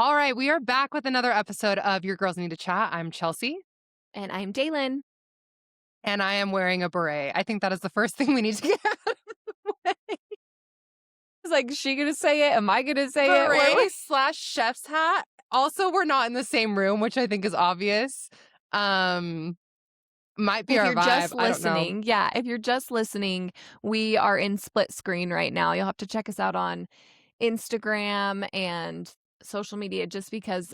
All right, we are back with another episode of Your Girls Need to Chat. I'm Chelsea, And I'm Dalen. and I am wearing a beret. I think that is the first thing we need to get out of the way. It's like, is she gonna say it? Am I gonna say it? Beret slash chef's hat. Also, we're not in the same room, which I think is obvious. Um, might be If our you're just vibe. I don't know. listening, yeah, if you're just listening, we are in split screen right now. You'll have to check us out on Instagram and social media just because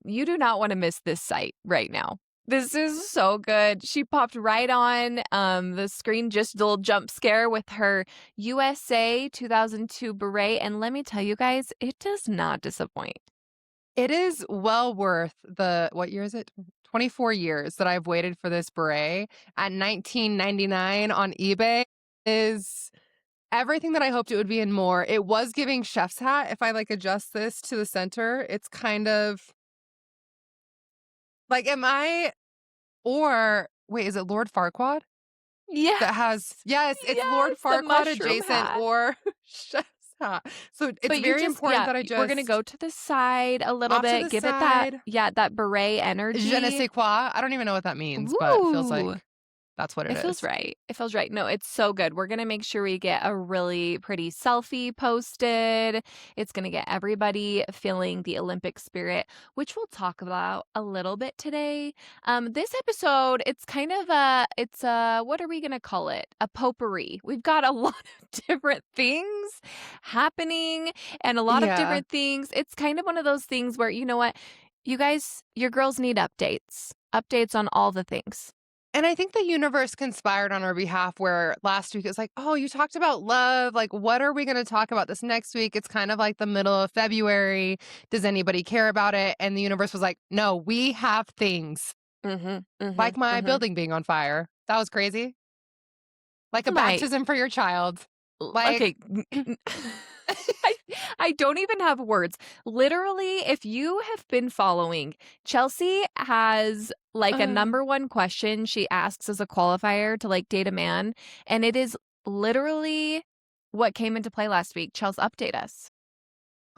you do not want to miss this site right now. This is so good. She popped right on the screen, just a little jump scare with her USA 2002 beret. And let me tell you guys, it does not disappoint. It is well worth what year is it? 24 years that I've waited for this beret at 19.99 on eBay is everything that I hoped it would be and more. It was giving chef's hat. If I adjust this to the center, it's kind of like, am I, or wait, is it Lord Farquaad Yeah. that has, yes, it's Lord Yes, the Farquaad mushroom adjacent hat. or chef's hat. So it's But you very just important that I we're gonna just go to the side a little off to bit, the give it that side. that beret Je ne energy. sais quoi. I don't even know what that means, but it feels Ooh. like that's what it It feels is. right. It feels right. No, it's so good. We're gonna make sure we get a really pretty selfie posted. It's gonna get everybody feeling the Olympic spirit, which we'll talk about a little bit today. This episode, it's kind of what are we gonna call it? A potpourri. We've got a lot of different things happening and a lot of Yeah. different things. It's kind of one of those things where, you know what? You guys, your girls need updates. Updates on all the things. And I think the universe conspired on our behalf where last week it was like, oh, you talked about love. Like, what are we going to talk about this next week? It's kind of like the middle of February. Does anybody care about it? And the universe was like, no, we have things Mhm, like mhm, my mhm. building being on fire. That was crazy. Like a My baptism for your child. Like, okay, I I don't even have words. Literally, if you have been following, Chelsea has, like, a uh, number 1 question she asks as a qualifier to, date a man, and it is literally what came into play last week. Chelsea, update us.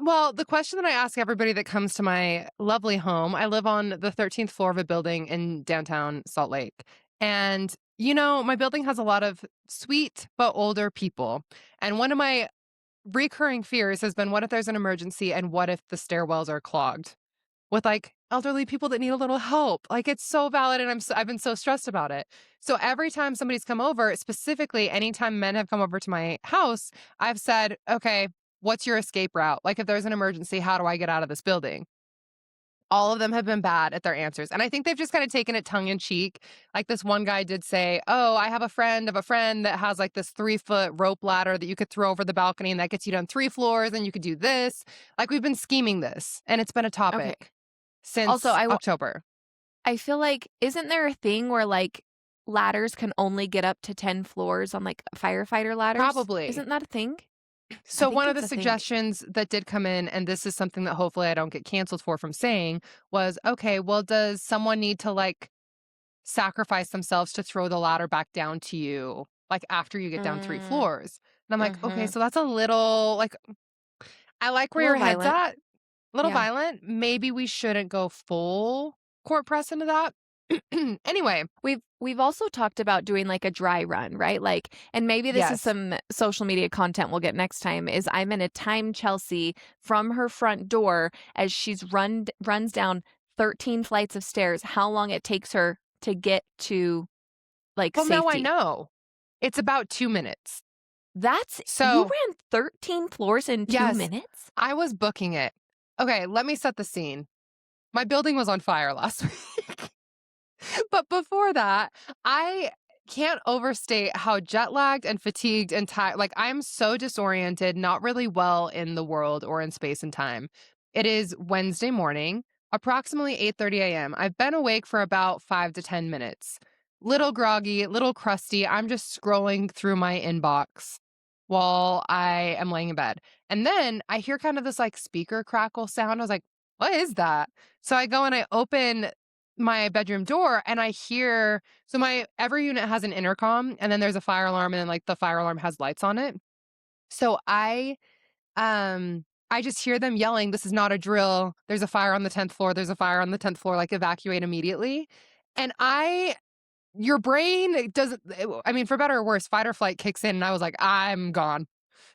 well, the question that I ask everybody that comes to my lovely home, I live on the 13th floor of a building in downtown Salt Lake. And, my building has a lot of sweet but older people. And one of my recurring fears has been, what if there's an emergency and what if the stairwells are clogged with elderly people that need a little help? Like, it's so valid, and I've been so stressed about it. So every time somebody's come over, specifically anytime men have come over to my house, I've said, okay, what's your escape route? Like, if there's an emergency, how do I get out of this building? All of them have been bad at their answers. And I think they've just kind of taken it tongue in cheek. Like, this one guy did say, oh, I have a friend of a friend that has this 3-foot rope ladder that you could throw over the balcony and that gets you down 3 floors and you could do this. Like, we've been scheming this and it's been a Okay. topic Also, since October. I feel like isn't there a thing where, ladders can only get up to 10 floors on, firefighter ladders? Probably. Isn't that a thing? I So, think one of it's the a thing. suggestions that did come in, and this is something that hopefully I don't get canceled for from saying, was okay, well, does someone need to sacrifice themselves to throw the ladder back down to you, after you get down 3 Mm, floors? And I'm like, okay, mhm. so that's a little I like A where little your head's violent. at. A little Yeah. violent. Maybe we shouldn't go full court press into that. Anyway, We've also talked about doing, a dry run, right? And maybe this is yes. some social media content we'll get next time, is I'm gonna time Chelsea from her front door as runs down 13 flights of stairs, how long it takes her to get to, Well, now I safety. know. It's about 2 minutes. You So, ran 13 floors in 2 yes, minutes? I was booking it. Okay, let me set the scene. My building was on fire last week. But before that, I can't overstate how jet lagged and fatigued and tired. Like, I'm so disoriented, not really well in the world or in space and time. It is Wednesday morning, approximately 8:30 a.m. I've been awake for about 5 to 10 minutes. Little groggy, little crusty. I'm just scrolling through my inbox while I am laying in bed. And then I hear kind of this speaker crackle sound. I was like, what is that? So I go and I open my bedroom door and I hear, so my every unit has an intercom and then there's a fire alarm and then the fire alarm has lights on it. So I I just hear them yelling, "This is not a drill. There's a fire on the 10th floor. There's a fire on the 10th floor. Like, evacuate immediately." And your brain doesn't, I mean, for better or worse, fight or flight kicks in. And I was like, I'm gone.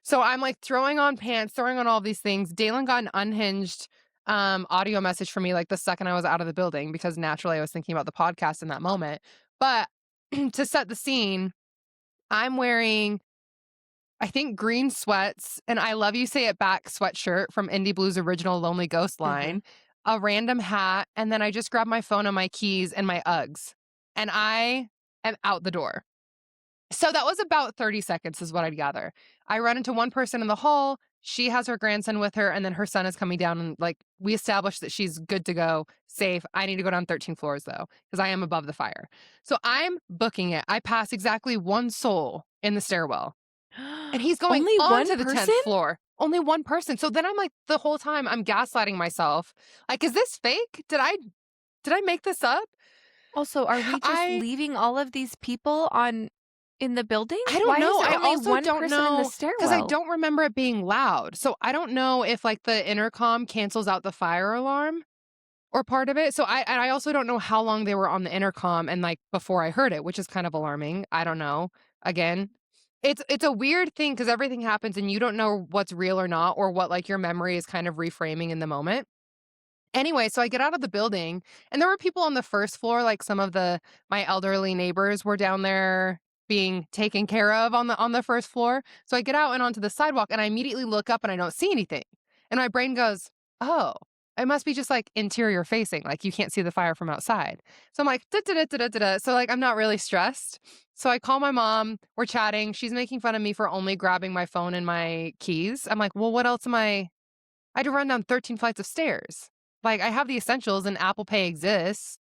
So I'm like throwing on pants, throwing on all these things. Dalen got an unhinged audio message from me like the second I was out of the building because naturally I was thinking about the podcast in that moment. But to set the scene, I'm wearing, I think, green sweats, and I Love You Say It Back sweatshirt from Indie Blues' original Lonely Ghost Mhm. line, a random hat, and then I just grabbed my phone and my keys and my Uggs. And I am out the door. So that was about 30 seconds, is what I'd gather. I run into one person in the hall. She has her grandson with her, and then her son is coming down. And like, we established that she's good to go, safe. I need to go down 13 floors, though, because I am above the fire. So I'm booking it. I pass exactly one soul in the stairwell, and he's going Only on one to the person? 10th floor. Only one person. So then I'm like, the whole time I'm gaslighting myself. Like, is this fake? Did I make this up? Also, are we just I leaving all of these people on in the building? I don't Why is know. there I only also one don't person in the know because I stairwell? don't remember it being loud. So I don't know if like the intercom cancels out the fire alarm or part of it. So I also don't know how long they were on the intercom and like before I heard it, which is kind of alarming. I don't know. Again, it's a weird thing because everything happens and you don't know what's real or not or what like your memory is kind of reframing in the moment. Anyway, so I get out of the building and there were people on the first floor, like some of my elderly neighbors were down there being taken care of on the first floor. So I get out and onto the sidewalk and I immediately look up and I don't see anything. And my brain goes, "Oh, it must be just like interior facing, like you can't see the fire from outside." So I'm like, da, da, da, da, da, da, da. So like I'm not really stressed. So I call my mom, we're chatting. She's making fun of me for only grabbing my phone and my keys. I'm like, "Well, what else am I had to run down 13 flights of stairs. Like, I have the essentials and Apple Pay exists."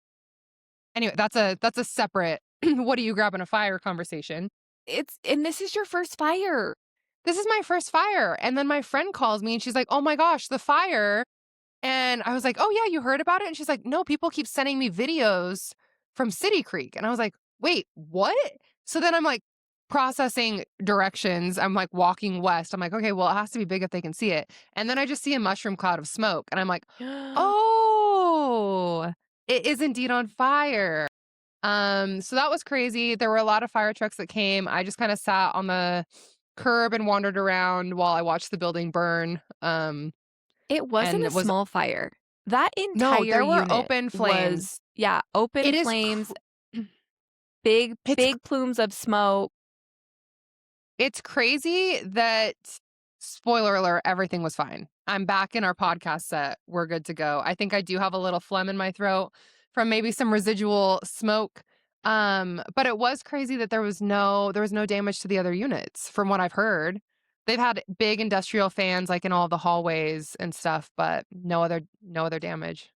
Anyway, that's a separate what do you grab in a fire conversation. And this is your first fire. This is my first fire. And then my friend calls me and she's like, "Oh my gosh, the fire." And I was like, "Oh yeah, you heard about it?" And she's like, "No, people keep sending me videos from City Creek." And I was like, "Wait, what?" So then I'm like processing directions. I'm like walking west. I'm like, "Okay, well, it has to be big if they can see it." And then I just see a mushroom cloud of smoke. And I'm like, "Oh, it is indeed on fire." So that was crazy. There were a lot of fire trucks that came. I just kind of sat on the curb and wandered around while I watched the building burn. It wasn't And a it was small fire. That No, entire there were unit open was flames. yeah, open It is flames, cr it's big plumes of smoke. it's crazy that, spoiler alert, everything was fine. I'm back in our podcast set. We're good to go. I think I do have a little phlegm in my throat from maybe some residual smoke. But it was crazy that there was no damage to the other units from what I've heard. They've had big industrial fans like in all the hallways and stuff, but no other damage.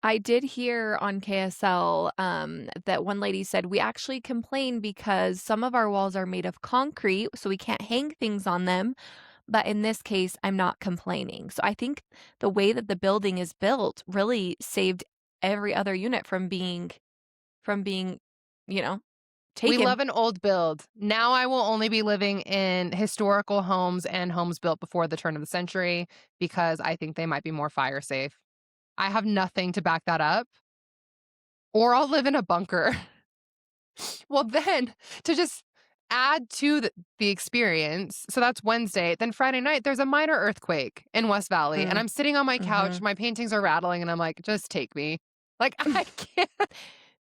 I did hear on KSL, that one lady said, "We actually complain because some of our walls are made of concrete, so we can't hang things on them, but in this case, I'm not complaining." So I think the way that the building is built really saved every other unit from being, you know, We taken. love an old build. Now I will only be living in historical homes and homes built before the turn of the century because I think they might be more fire safe. I have nothing to back that up, or I'll live in a bunker. Well, then to just add to the experience, so that's Wednesday. Then Friday night, there's a minor earthquake in West Valley, and Mm, I'm sitting on my couch, mhm. my paintings are rattling, and I'm like, just take me. Like, I can't.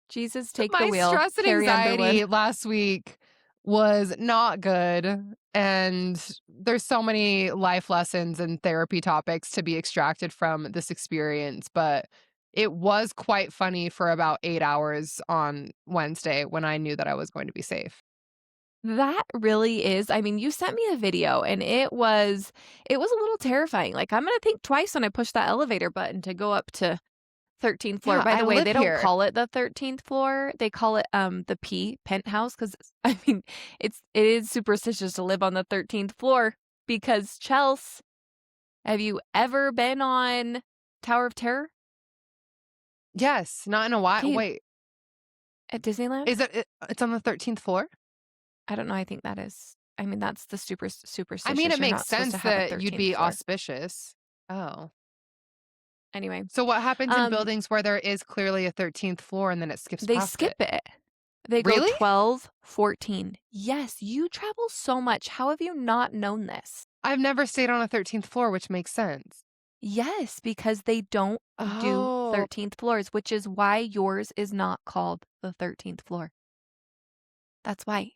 Jesus, take the My wheel. stress and Carrie Underwood. anxiety last week was not good. And there's so many life lessons and therapy topics to be extracted from this experience. But it was quite funny for about 8 hours on Wednesday when I knew that I was going to be safe. That really is I mean, you sent me a video and it was a little terrifying. Like, I'm gonna think twice when I push that elevator button to go up to 13th floor. Yeah, By I the way, live they don't here. call it the 13th floor. They call it, the penthouse, 'cause I mean, it is superstitious to live on the 13th floor because Chels, have you ever been on Tower of Terror? Yes, not in a while. Okay, Wait, at Disneyland? it's on the 13th floor? I don't know, I think that is I mean, that's the I mean, superstitious. it You're makes not supposed to sense have a that you'd 13th be floor. auspicious. Oh. Anyway, So what happens in um, buildings where there is clearly a 13th floor and then it skips they past skip it? it. They go Really? 12, 14. Yes, you travel so much. How have you not known this? I've never stayed on a 13th floor, which makes sense. Yes, because they don't do Oh. 13th floors, which is why yours is not called the 13th floor. That's why.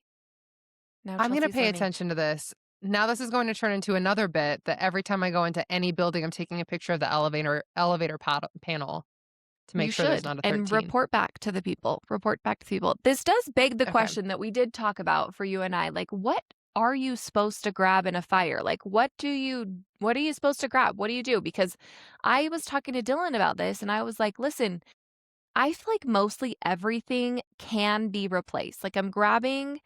Now I'm gonna Chelsea's pay learning. attention to this. Now this is going to turn into another bit that every time I go into any building, I'm taking a picture of the elevator panel to make You sure there's should, not a and 13. report back to the people. Report back to people. This does beg the Okay. question that we did talk about for you and I. Like, what are you supposed to grab in a fire? Like, what are you supposed to grab? What do you do? Because I was talking to Dylan about this and I was like, listen, I feel like mostly everything can be replaced. Like, I'm grabbing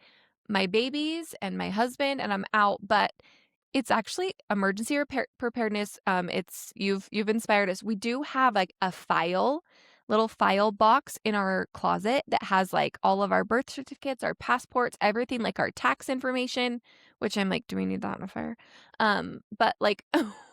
my babies and my husband and I'm out, but it's actually emergency preparedness. It's you've inspired us. We do have like a little file box in our closet that has like all of our birth certificates, our passports, everything, like our tax information, which I'm like, do we need that in a fire? But like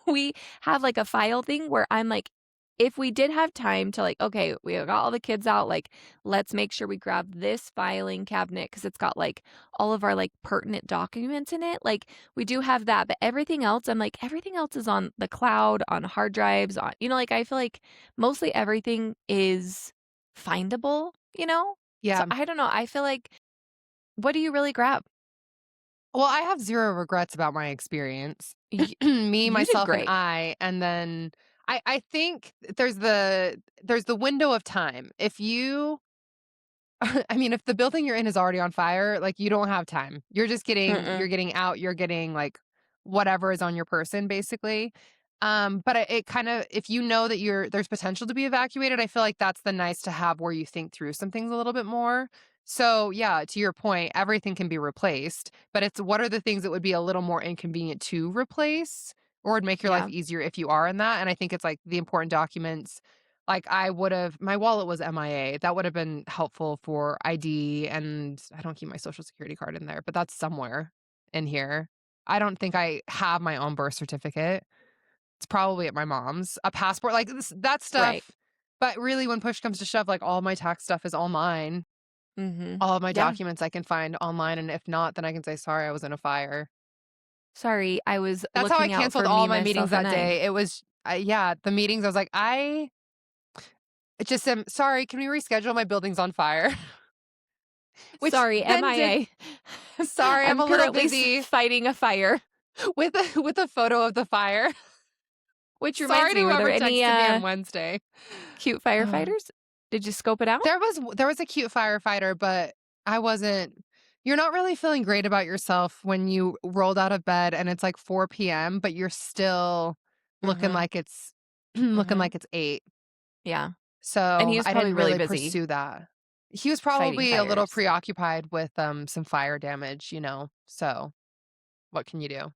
we have like a file thing where I'm like, if we did have time to like, okay, we got all the kids out, like, let's make sure we grab this filing cabinet because it's got like all of our like pertinent documents in it. Like we do have that, but everything else, I'm like, everything else is on the cloud, on hard drives, on, like, I feel like mostly everything is findable, you know? So Yeah. I don't know. I feel like, what do you really grab? Well, I have 0 regrets about my experience. Y- Me, you did myself, and great. and then I think there's the window of time. If you I mean, if the building you're in is already on fire, like, you don't have time. You're Mm-mm. getting out, you're getting, like, whatever is on your person, basically. But it kinda if you know that there's potential to be evacuated, I feel like that's the nice to have where you think through some things a little bit more. So, yeah, to your point, everything can be replaced, but it's what are the things that would be a little more inconvenient to replace or would make your life Yeah. easier if you are in that, and I think it's, like, the important documents like, my wallet was MIA. That would have been helpful for ID, and I don't keep my Social Security card in there, but that's somewhere in here. I don't think I have my own birth certificate. It's probably at my mom's. A passport, like, that Right. stuff, but really, when push comes to shove, like, all my tax stuff is all mine. Mm-hmm. All of my Yeah. documents I can find online, and if not, then I can say, "Sorry, I was in a fire." Sorry, I was That's how I looking out canceled for all me, my meetings myself, and that I. day. It was yeah, the meetings, I was like, "I just am sorry, can we reschedule? My building's on fire." Which Sorry, then did MIA. sorry, I'm I'm a little currently busy fighting a fire. with a photo of the fire. Which reminds Sorry to me, were there whoever any, texted me on Wednesday. cute Oh. firefighters? Did you scope it out? There was a cute firefighter, but I wasn't you're not really feeling great about yourself when you rolled out of bed and it's like 4 p.m., but you're still looking Mhm, like it's looking mhm. like it's 8. Yeah, and he So, was I probably didn't really really busy pursue that. He was fighting probably a little fires. preoccupied with, some fire damage, so what can you do?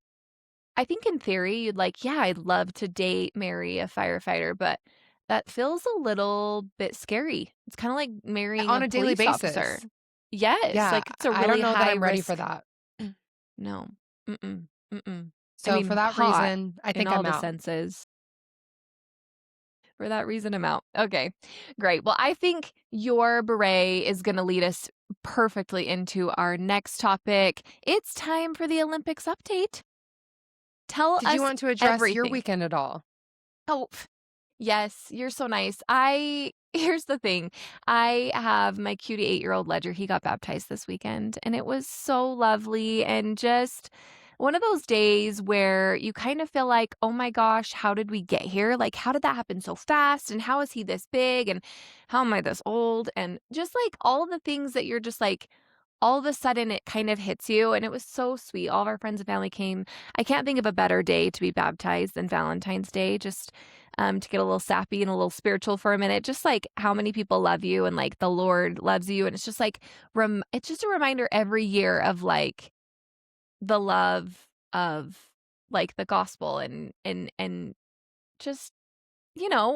I think in theory, you'd like, "Yeah, I'd love to date, marry a firefighter," but that feels a little bit scary. It's kinda like marrying On a a daily police officer. basis. Yes, Yeah, like, it's a I don't really know that high I'm ready for risk. that. No. Mm-mm, mm-mm. I So for mean, that hot reason, I in think all I'm the out. senses. For that reason, I'm out. Okay, great. Well, I think your beret is going to lead us perfectly into our next topic. It's time for the Olympics update. Tell Did you us want to address your everything. weekend at all? Oh, yes, you're so nice. Here's the thing. I have my cutie 8-year-old Ledger. He got baptized this weekend, and it was so lovely and just one of those days where you kind of feel like, "Oh my gosh, how did we get here? Like, how did that happen so fast? And how is he this big? And how am I this old?" And just like all the things that you're just like, all of a sudden it kind of hits you. And it was so sweet. All of our friends and family came. I can't think of a better day to be baptized than Valentine's Day. Just to get a little sappy and a little spiritual for a minute, just like how many people love you and like the Lord loves you. And it's just like, it's just a reminder every year of like the love of like the gospel and just,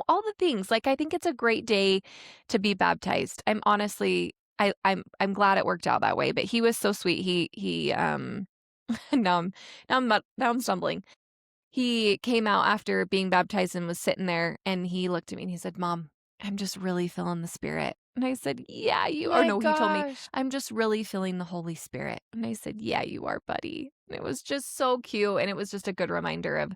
all the things. Like, I think it's a great day to be baptized. I'm honestly, I'm glad it worked out that way, but he was so sweet. Now I'm stumbling. he came out after being baptized and was sitting there, and he looked at me and he said, "Mom, I'm just really feeling the Spirit." And I said, "Yeah, you," or My no, he told me, gosh. "I'm just really feeling the Holy Spirit." And I said, "Yeah, you are, buddy." And it was just so cute, and it was just a good reminder of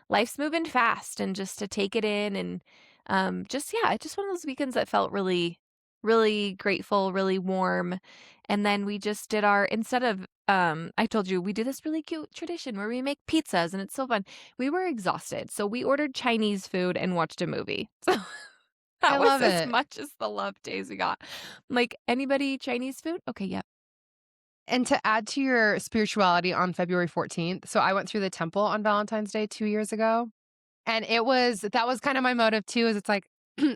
life's moving fast and just to take it in and, just yeah, just one of those weekends that felt really, really grateful, really warm. And then we just did our instead of, I told you we do this really cute tradition where we make pizzas, and it's so fun. We were exhausted, so we ordered Chinese food and watched a movie. So I that was love as it. much as the love days we got. I'm like, "Anybody Chinese food? Okay, yep." And to add to your spirituality on February 14th, so I went through the temple on Valentine's Day 2 years ago, and that was kind of my motive too, is it's like,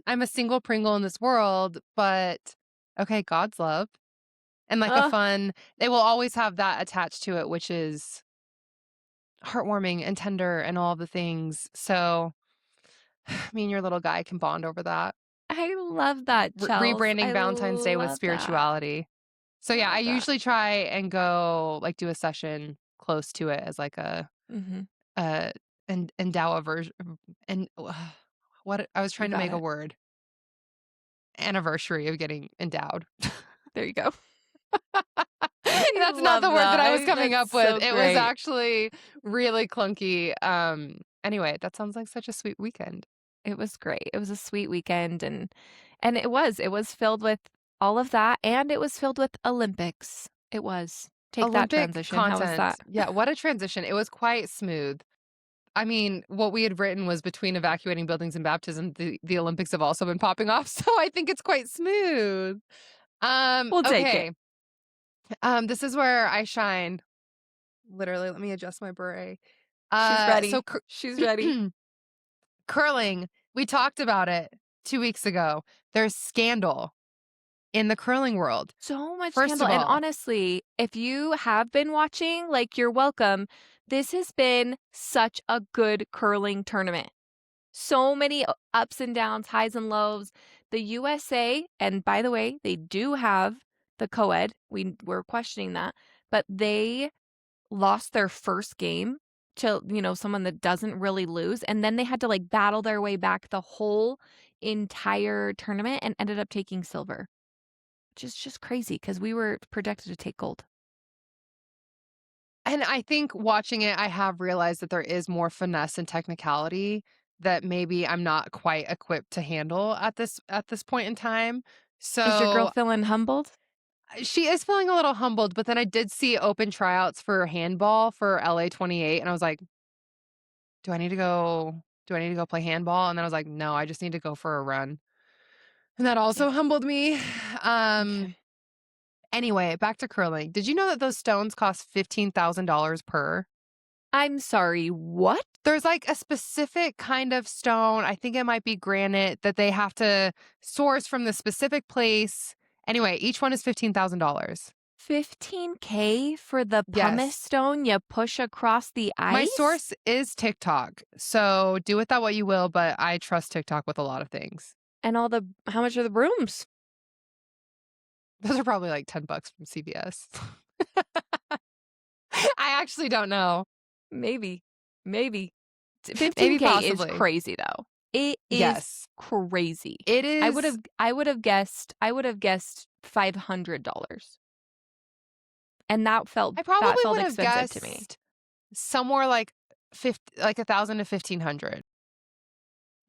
I'm a single Pringle in this world, but okay, God's love and like a Ugh, fun they will always have that attached to it, which is heartwarming and tender and all the things. So, me and your little guy can bond over that. I love that, Chels. Rebranding I Valentine's Day with love that. spirituality. So, I yeah, I love that. usually try and go, like, do a session close to it as, like, Mhm. a endow a version and what I was You trying to got make a it. word. Anniversary of getting endowed. There you go. I That's not the love word that that. I was coming That's up with. so It was great. actually really clunky. Anyway, that sounds like such a sweet weekend. It was great. It was a sweet weekend, and it was filled with all of that, and it was filled with Olympics. It was. Take that Olympic transition. How was content. that? Yeah, what a transition. It was quite smooth. I mean, what we had written was between evacuating buildings and baptism, the Olympics have also been popping off, so I think it's quite smooth. We'll take it. Okay. This is where I shine. Literally, let me adjust my beret. She's So ready. She's ready. curling, we talked about it 2 weeks ago. There's scandal in the curling world. So much First scandal, of and all, honestly, if you have been watching, like, you're welcome. This has been such a good curling tournament. So many ups and downs, highs and lows. The USA, and by the way, they do have the co-ed. We're questioning that, but they lost their first game to, someone that doesn't really lose, and then they had to, like, battle their way back the whole entire tournament and ended up taking silver, which is just crazy because we were projected to take gold. and I think watching it, I have realized that there is more finesse and technicality that maybe I'm not quite equipped to handle at this point in time. Is your girl So, feeling humbled? she is feeling a little humbled, but then I did see open tryouts for handball for LA 28, and I was like, do I need to go play handball? And then I was like, "No, I just need to go for a run." And that Yeah. also humbled me. Um, Okay. anyway, back to curling. Did you know that those stones cost $15,000 per? I'm sorry, what? There's, like, a specific kind of stone, I think it might be granite, that they have to source from the specific place. Anyway, each one is $15,000. 15K for the pumice Yes. stone you push across the My ice? source is TikTok, so do with that what you will, but I trust TikTok with a lot of things. And how much are the brooms? Those are probably, like, 10 bucks from CVS. I actually don't know. Maybe. Maybe. Maybe 15K is possibly. crazy though. It is Yes. crazy. It I would have is I would have guessed I would have guessed $500. And I that probably felt would have expensive to me. guessed somewhere like 1,000 to 1,500,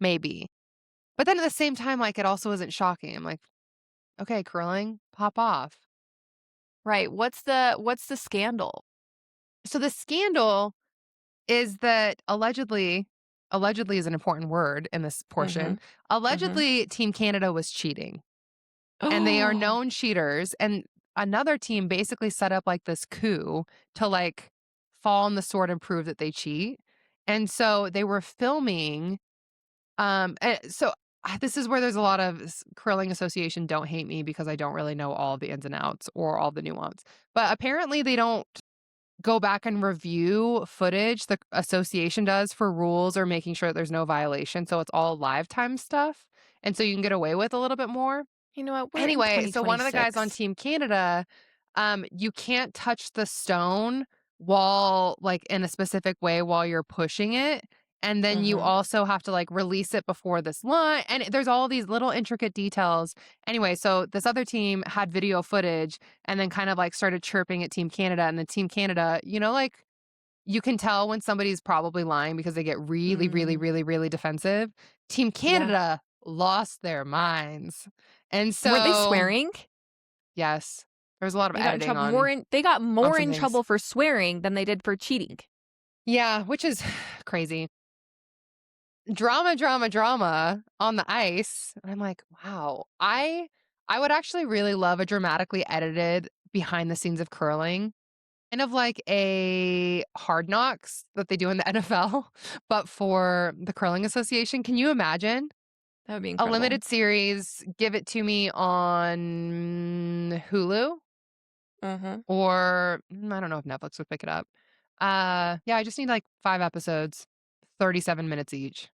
maybe. But then at the same time, like, it also isn't shocking. I'm like, "Okay, curling, pop off." Right. What's the scandal? So the scandal is that allegedly is an important word in this portion. Mhm. Mhm. Allegedly, Team Canada was cheating, and they are Oh. known cheaters, and another team basically set up, like, this coup to, like, fall on the sword and prove that they cheat, and so they were filming, this is where there's a lot of curling association don't hate me because I don't really know all the ins and outs or all the nuance, but apparently they don't go back and review footage the association does for rules or making sure that there's no violation, so it's all live time stuff, and so you can get away with a little bit more. You know what? We're in Anyway, so one of the guys on 2026. Team Canada, you can't touch the stone while like in a specific way while you're pushing it. And then you Mhm. also have to like release it before this line. And there's all these little intricate details. Anyway, so this other team had video footage and then kind of like started chirping at Team Canada. And the Team Canada, like you can tell when somebody's probably lying because they get really, really, Mm. really, really defensive. Team Yeah. Canada lost their minds. And Weren't they so, swearing? yes, there was a lot of They got in editing trouble more on in they got more some in things. trouble for swearing than they did for cheating. Yeah, which is crazy. Drama, drama, drama on the ice. And I'm like, wow. I would actually really love a dramatically edited behind the scenes of curling. Kind of like a Hard Knocks that they do in the NFL, but for the Curling Association. Can you imagine? That would be A incredible. limited series, give it to me on Hulu Mhm. or I don't know if Netflix would pick it up. Yeah, I just need like 5 episodes, 37 minutes each.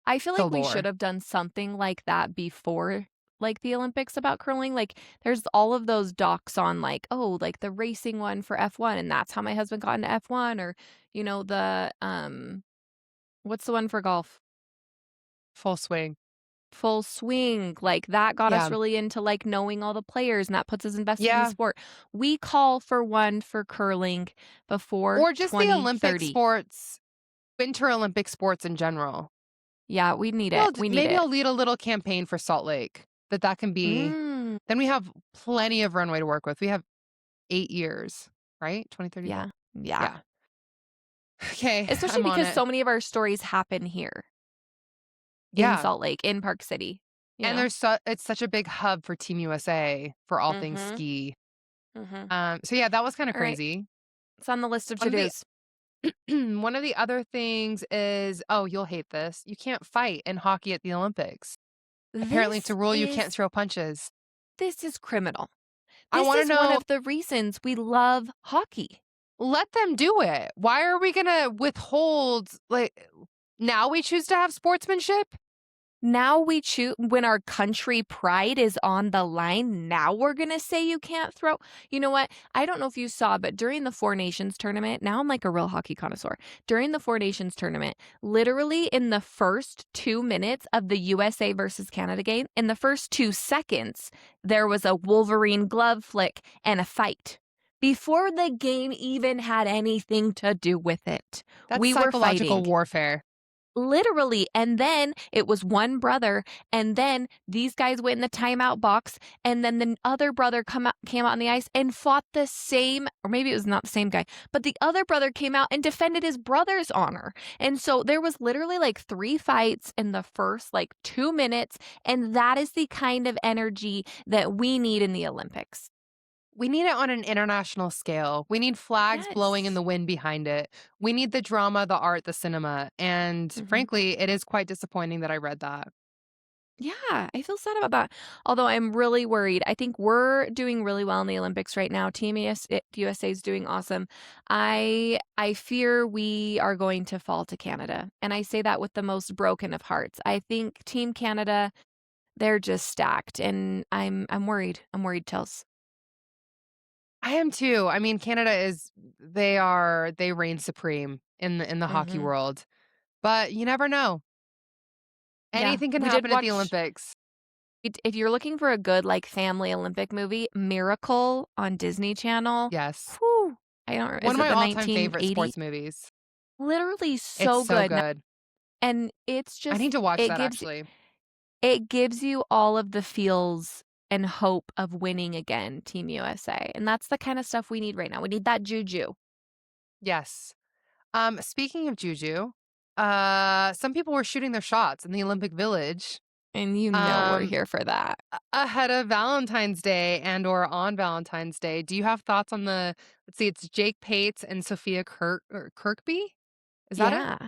I feel like we should Galore. have done something like that before, like, the Olympics about curling, like, there's all of those docs on, like, oh, like, the racing one for F1, and that's how my husband got into F1 or, what's the one for golf? Full swing. Full Swing, like, that got us Yeah. really into, like, knowing all the players, and that puts us invested in the Yeah. sport. We call for one for curling before Or just the Olympic 2030. sports, Winter Olympic sports in general. Yeah, we need Maybe it, we need maybe it. I'll lead a little campaign for Salt Lake that can be Mm, then we have plenty of runway to work with. We have 8 years, right? 2034? yeah, yeah. Yeah. Okay, Especially I'm on because it. so many of our stories happen here in Yeah, Salt Lake, in Park City, you and know? it's such a big hub for Team USA for all things Mhm, ski. mhm. So yeah, that was kinda Alright, crazy. it's on the list of One of the to-dos. one of the other things is oh, you'll hate this. You can't fight in hockey at the Olympics. Apparently, it's a This rule you can't is throw punches. this is criminal. I This wanna is one know, of the reasons we love hockey. let them do it. Why are we gonna withhold, like now we choose to have sportsmanship? Now we choose when our country pride is on the line, now we're gonna say you can't throw. You know what? I don't know if you saw, but during the Four Nations tournament, now I'm like a real hockey connoisseur. During the Four Nations tournament, literally in the first 2 minutes of the USA versus Canada game, in the first 2 seconds, there was a Wolverine glove flick and a fight. Before the game even had anything to do with it, That's we were psychological fighting. warfare. Literally, and then it was one brother, and then these guys went in the timeout box, and then the other brother came out on the ice and fought the same, or maybe it was not the same guy, but the other brother came out and defended his brother's honor. And so there was literally like 3 fights in the first, like, 2 minutes, and that is the kind of energy that we need in the Olympics. We need it on an international scale. We need flags blowing in Yes. the wind behind it. We need the drama, the art, the cinema, and Mhm. frankly, it is quite disappointing that I read that. Yeah, I feel sad about that. Although I'm really worried. I think we're doing really well in the Olympics right now. USA is doing awesome. I fear we are going to fall to Canada. And I say that with the most broken of hearts. I think Team Canada, they're just stacked and I'm worried. I'm worried, Chels. I am too. I mean, Canada is they reign supreme in the hockey Mhm. world. But you never know. Yeah, Anything can we did happen at the watch Olympics. if you're looking for a good like family Olympic movie, Miracle on Disney Channel. Yes. Whew. I don't One is of it my the all-time favorite 1980? sports movies. Literally It's so so good. good. And it's I need just to watch that actually. it gives you all of the feels and hope of winning again, Team USA, and that's the kinda stuff we need right now. We need that juju, Yes. Speaking of juju, some people were shooting their shots in the Olympic Village, and you know we're um, here for that. ahead of Valentine's Day and or on Valentine's Day. Do you have thoughts on let's see, it's Jake Pates and Sophia Kirkby? Is that it? Yeah.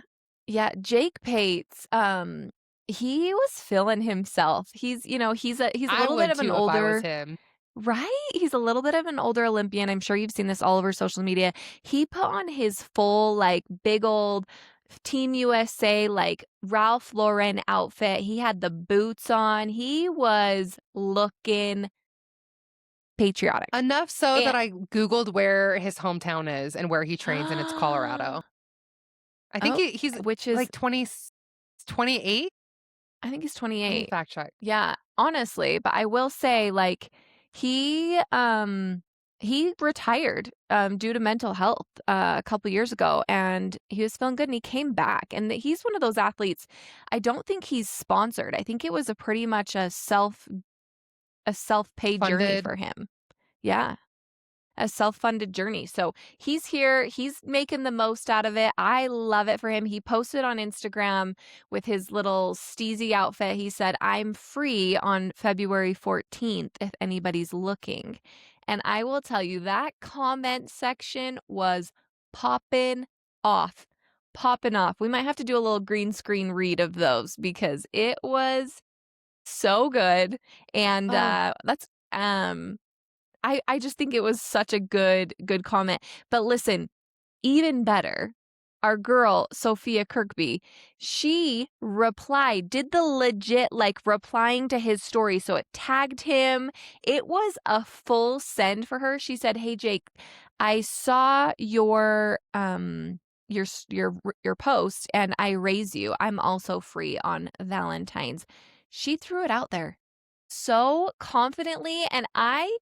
Yeah, Jake Pates, he was feeling himself. He's a I little bit would of an too if I was older. him. Right? He's a little bit of an older Olympian. I'm sure you've seen this all over social media. He put on his full, like, big old Team USA, like, Ralph Lauren outfit. He had the boots on. He was looking patriotic. Enough so that And I Googled where his hometown is and where he trains, and it's Colorado. I think oh, he's which is like 28. I think he's Let me 28. fact check. Yeah, honestly, but I will say, like, he, um he retired, due to mental health, a couple years ago, and he was feeling good, and he came back, and he's one of those athletes. I don't think he's sponsored. I think it was a pretty much a self-pay journey Funded. for him. Yeah. A self-funded journey. So he's here, he's making the most out of it. I love it for him. He posted on Instagram with his little steezy outfit. He said, "I'm free on February 14th if anybody's looking." And I will tell you that comment section was popping off. Popping off. We might have to do a little green screen read of those because it was so good. And Oh, that's I just think it was such a good comment. But listen, even better, our girl, Sophia Kirkby, she replied, did the legit, like, replying to his story, so it tagged him. It was a full send for her. She said, "Hey, Jake, I saw your post, and I raise you. I'm also free on Valentine's." She threw it out there so confidently, and I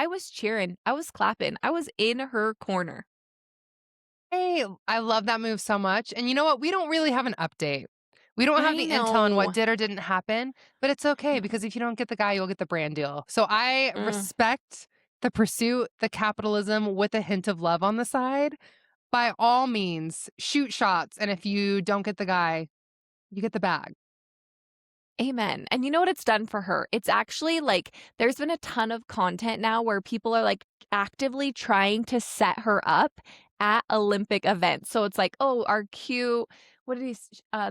was cheering. I was clapping. I was in her corner. hey, I love that move so much. And you know what? We don't really have an update. We don't have I the intel on what know. did or didn't happen, but it's okay Mm, because if you don't get the guy, you'll get the brand deal. So I mm. respect the pursuit, the capitalism with a hint of love on the side. By all means, shoot shots. And if you don't get the guy, you get the bag. Amen. And you know what it's done for her? It's actually like there's been a ton of content now where people are like actively trying to set her up at Olympic events. So it's like, oh, our cute, what did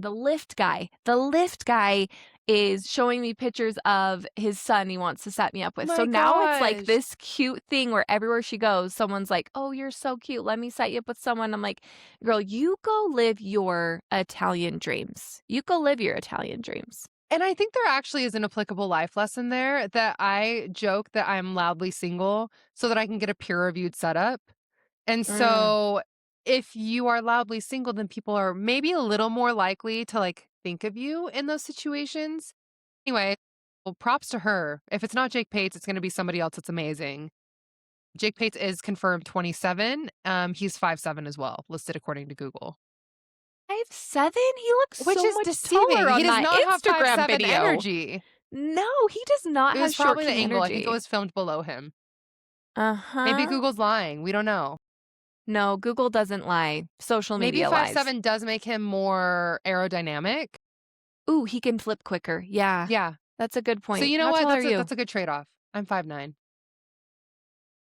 the lift guy. The lift guy is showing me pictures of his son he wants to set me up Oh with. So my now it's like gosh. this cute thing where everywhere she goes, someone's like, oh, you're so cute. Let me set you up with someone. I'm like, girl, you go live your Italian dreams. You go live your Italian dreams. And I think there actually is an applicable life lesson there that I joke that I'm loudly single so that I can get a peer reviewed setup. And Mm. so if you are loudly single, then people are maybe a little more likely to like think of you in those situations. Anyway, well, props to her. If it's not Jake Pates, it's going to be somebody else that's amazing. Jake Pates is confirmed 27. He's 5'7" as well, listed according to Google. 5'7"? He looks Which so is much taller deceiving. He on does that not have five Instagram seven video. energy. No, he does not It have was short probably the king angle. I think it energy. was filmed below him. Maybe Uh-huh. Google's lying. We don't know. No, Google doesn't lie. Social Maybe media five lies. seven does make him more aerodynamic. Ooh, he can flip quicker. Yeah, Yeah. that's a good So point. you know How what? tall are you? That's a good trade-off. I'm 5'9".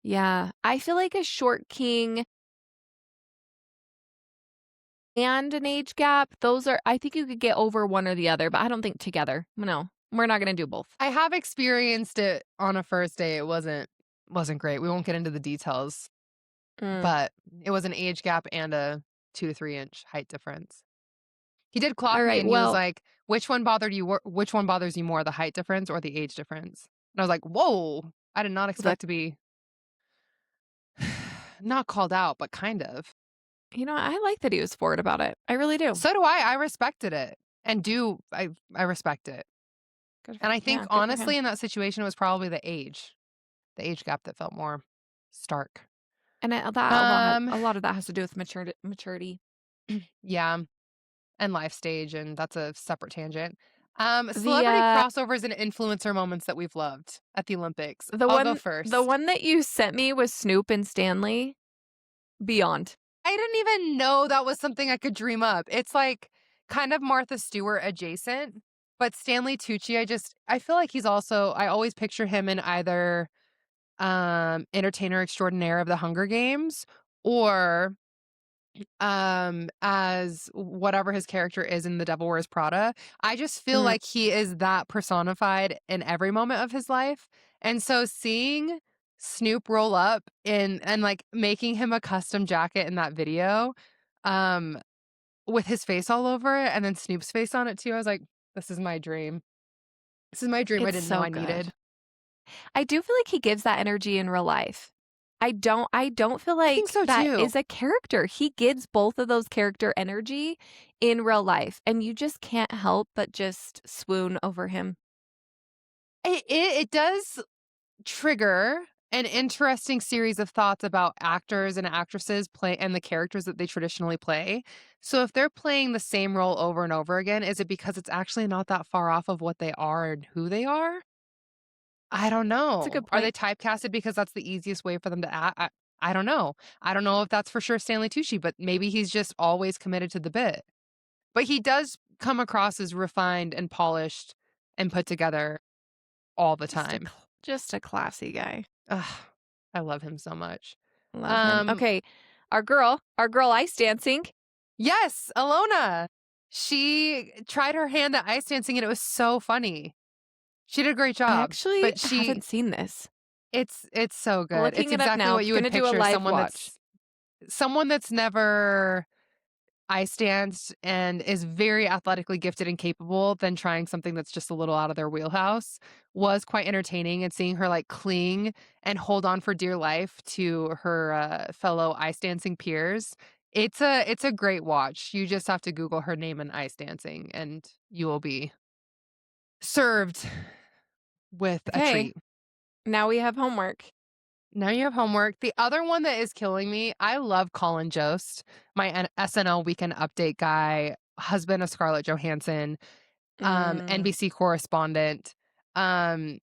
Yeah, I feel like a short king and an age gap, those are I think you could get over one or the other, but I don't think together. No, we're not gonna do both. I have experienced it on a first date. It wasn't great. We won't get into the details, Mm. but it was an age gap and a 2 to 3 inch height difference. He did clock All me right, and he was well, like, which one bothers you more, the height difference or the age difference?" And I was like, "Whoa, I did not the expect to be not called out, but kind of." I like that he was forward about it. I really do. So do I. I respected it and do I respect it. And I think Good for honestly him. in that situation it was probably the age gap that felt more stark. And that Um a lot of that has to do with maturity. yeah, and life stage and that's a separate tangent. The, Celebrity crossovers and influencer moments that we've loved at the Olympics. the I'll go one the first. one that you sent me was Snoop and Stanley, beyond. I didn't even know that was something I could dream up. It's like kind of Martha Stewart adjacent, but Stanley Tucci, I feel like he's also I always picture him in either entertainer extraordinaire of the Hunger Games or as whatever his character is in The Devil Wears Prada. I just feel Mm, like he is that personified in every moment of his life. And so seeing Snoop roll up in and like making him a custom jacket in that video, um, with his face all over it and then Snoop's face on it too, I was like, this is my dream. This is my dream I it's didn't know so I good. needed. I do feel like he gives that energy in real life. I don't feel I think like so that too. is a character. He gives both of those character energy in real life, and you just can't help but just swoon over him. It does trigger an interesting series of thoughts about actors and actresses play and the characters that they traditionally play. So if they're playing the same role over and over again, is it because it's actually not that far off of what they are and who they are? I don't It's a know. good Are they point. typecasted because that's the easiest way for them to act? I don't know. I don't know if that's for sure Stanley Tucci, but maybe he's just always committed to the bit. But he does come across as refined and polished and put together all the time. Just a classy guy. Ugh, I love him so much. Love him. Um, Okay, our girl ice dancing. yes, Alona. She tried her hand at ice dancing and it was so funny. She did a great I job, actually but haven't seen this. it's so good. It's Looking it up exactly now. what you would Gonna do a picture live watch. someone that's never ice danced and is very athletically gifted and capable than trying something that's just a little out of their wheelhouse was quite entertaining, and seeing her like cling and hold on for dear life to her fellow ice dancing peers. It's a great watch. You just have to Google her name and ice dancing and you will be served with a Okay, treat. now we have homework. Now you have homework. The other one that is killing me, I love Colin Jost, my SNL Weekend Update guy, husband of Scarlett Johansson, Mm, NBC correspondent. Um,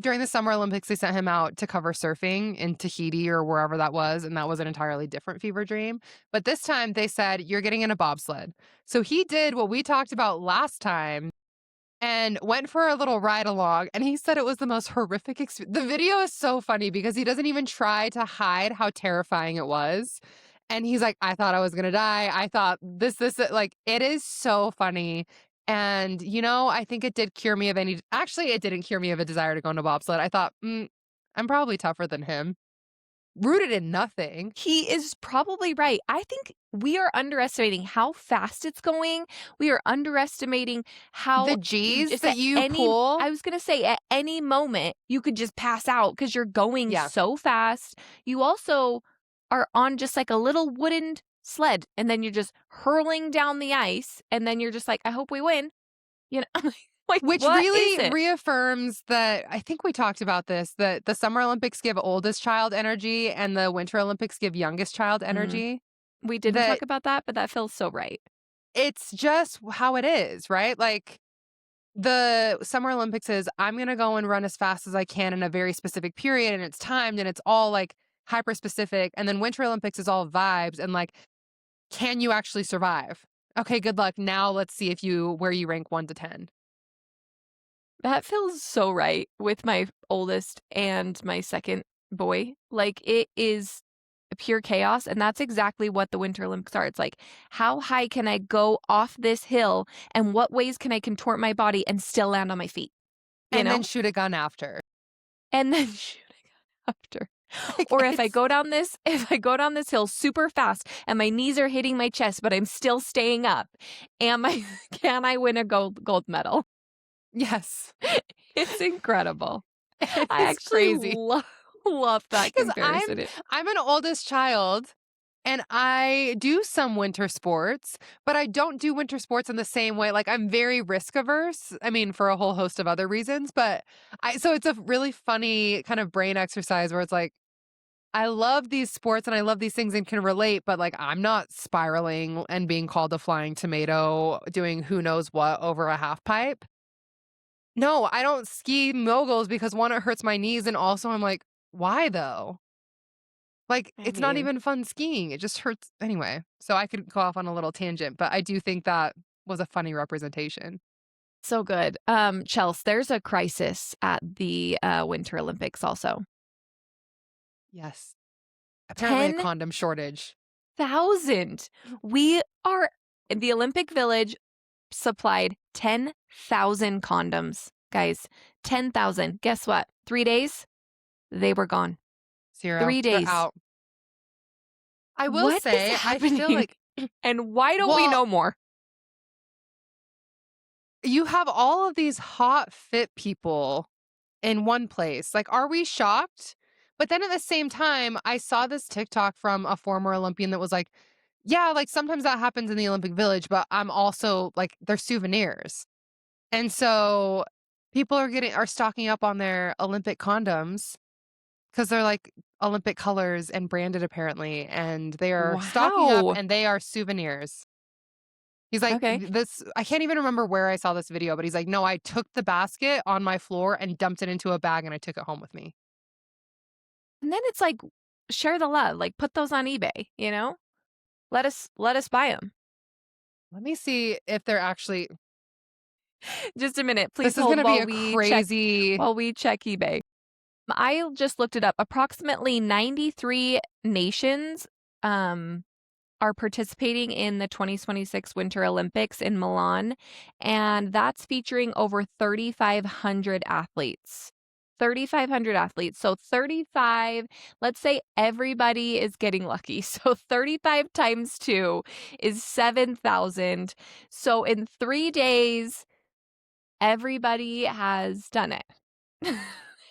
during the Summer Olympics, they sent him out to cover surfing in Tahiti or wherever that was, and that was an entirely different fever dream. But this time they said, "You're getting in a bobsled." So he did what we talked about last time and went for a little ride along, and he said it was the most horrific the video is so funny because he doesn't even try to hide how terrifying it was, and he's like, "I thought I was gonna die. I thought like, it is so funny, and, I think it did cure me of any actually, it didn't cure me of a desire to go on a bobsled. I thought, I'm probably tougher than him." Rooted in nothing. he is probably right. I think we are underestimating how fast it's going. We are underestimating The how G's just that at you any pull. I was gonna say at any moment you could just pass out because you're going Yeah. so fast. You also are on just like a little wooden sled, and then you're just hurling down the ice, and then you're just like, I hope we win. You know, like Which what is really it? reaffirms that I think we talked about this, that the Summer Olympics give oldest child energy and the Winter Olympics give youngest child Mm, energy. we didn't That talk about that, but that feels so right. it's just how it is, right? Like the Summer Olympics is I'm going to go and run as fast as I can in a very specific period and it's timed and it's all like hyper specific. And then Winter Olympics is all vibes and like, can you actually survive? Okay, good luck. Now let's see if you where you rank 1 to 10. That feels so right with my oldest and my second boy. Like, it is pure chaos, and that's exactly what the Winter Olympics are. It's like, how high can I go off this hill, and what ways can I contort my body and still land on my feet, you And then know? shoot a gun after. And then shooting after. Like Or it's if I go down this hill super fast and my knees are hitting my chest, but I'm still staying up, am I can I win a gold medal? yes. It's incredible. It I is actually crazy. love that Because I'm comparison. I'm an oldest child and I do some winter sports, but I don't do winter sports in the same way. Like I'm very risk averse. I mean, for a whole host of other reasons, but I so it's a really funny kind of brain exercise where it's like I love these sports and I love these things and can relate, but like I'm not spiraling and being called a flying tomato doing who knows what over a half pipe. No, I don't ski moguls because one, it hurts my knees, and also I'm like, why though? Like, I it's not mean, even fun skiing. It just hurts anyway. So I could go off on a little tangent, but I do think that was a funny representation. so good. Chelsea, there's a crisis at the, Winter Olympics also. Yes. Apparently a 10,000. condom shortage. We are the Olympic Village supplied 10,000 condoms, guys, 10,000. Guess what? 3 days, they were gone. 0. 3 They're days. out. I will What is say, I feel happening? like, And why don't we well, know more? you have all of these hot, fit people in one place. Like, are we shocked? But then at the same time, I saw this TikTok from a former Olympian that was like, yeah, like sometimes that happens in the Olympic Village, but I'm also like, they're souvenirs. And so people are stocking up on their Olympic condoms because they're like Olympic colors and branded apparently. And they are stocking up Wow. and they are souvenirs. He's like, Okay. this, I can't even remember where I saw this video, but he's like, no, I took the basket on my floor and dumped it into a bag and I took it home with me. And then it's like, share the love, like, put those on eBay, you know? Let us buy them. Let me see if they're actually, Just a minute, please this is going hold to be a crazy, while we check eBay. I just looked it up. Approximately 93 nations, um, are participating in the 2026 Winter Olympics in Milan, and that's featuring over 3,500 athletes. 3,500 athletes. So 35, let's say everybody is getting lucky. So 35 times 2 is 7,000. So in 3 days, everybody has done it.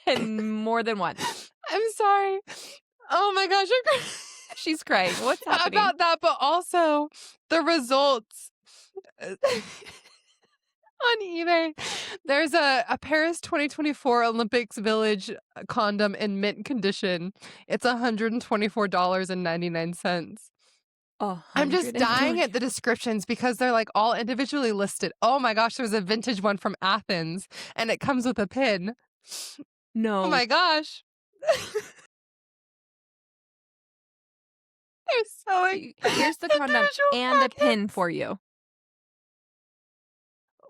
And more than once. I'm sorry. Oh my gosh. She's crying. What's happening? About that, but also the results on eBay. There's a Paris 2024 Olympics Village condom in mint condition. It's $124.99. I'm just dying 120. at the descriptions because they're like all individually listed. Oh my gosh, there's a vintage one from Athens and it comes with a pin. Oh No. my gosh. They're selling Here's the condom individual and a pin packets. for you.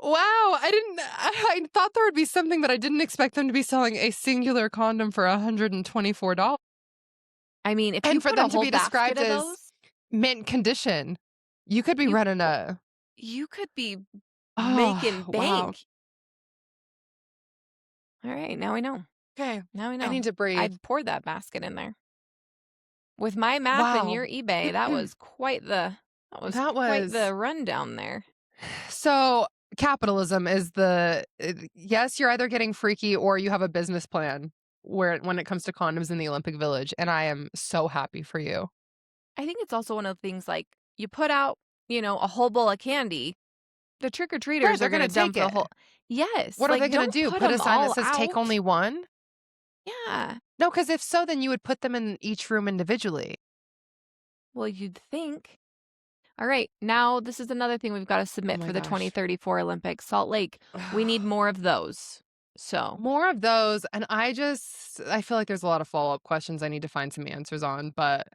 Wow, I thought there would be something, but I didn't expect them to be selling a singular condom for $124. I mean, if you And for put a them to whole be basket described of as those, mint condition, you could be you running a you could be oh, making wow. bank. All right, now we know. Okay, Now we I know. need to breathe. I'd pour that basket in there. With my math and Wow. your eBay, that was That quite was the rundown there. so capitalism is yes, you're either getting freaky or you have a business plan when it comes to condoms in the Olympic Village, and I am so happy for you. I think it's also one of the things like you put out, a whole bowl of candy, the Right, trick-or-treaters are they're gonna gonna take dump the it. whole. Yes, What are they like, gonna don't do? put Put a them sign that all says take out. only one? Yeah. No, because if so, then you would put them in each room individually. Well, you'd think. All right, now this is another thing we've gotta Oh submit my for the gosh. 2034 Olympics. Salt Lake, we need more of those. So, More of those, and I feel like there's a lot of follow-up questions I need to find some answers on, but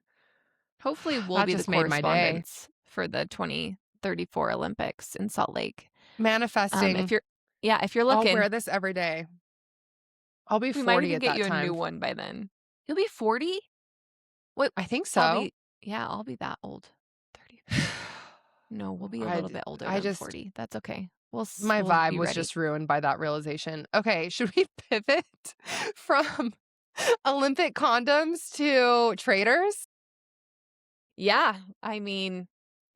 hopefully we'll that be the just made my day. correspondents for the 2034 Olympics in Salt Lake. If Manifesting. you're yeah, if you're I'll looking, wear this every day. I'll be we might 40 even at get that you a new time. one by then. You'll be 40? Wait, I think I'll so. be yeah, I'll be that old. 30. No, we'll be a I little d bit older I than just 40. That's okay. my We'll vibe be was ready. just ruined by that realization. Okay, should we pivot from Olympic condoms to Traitors? Yeah, I mean,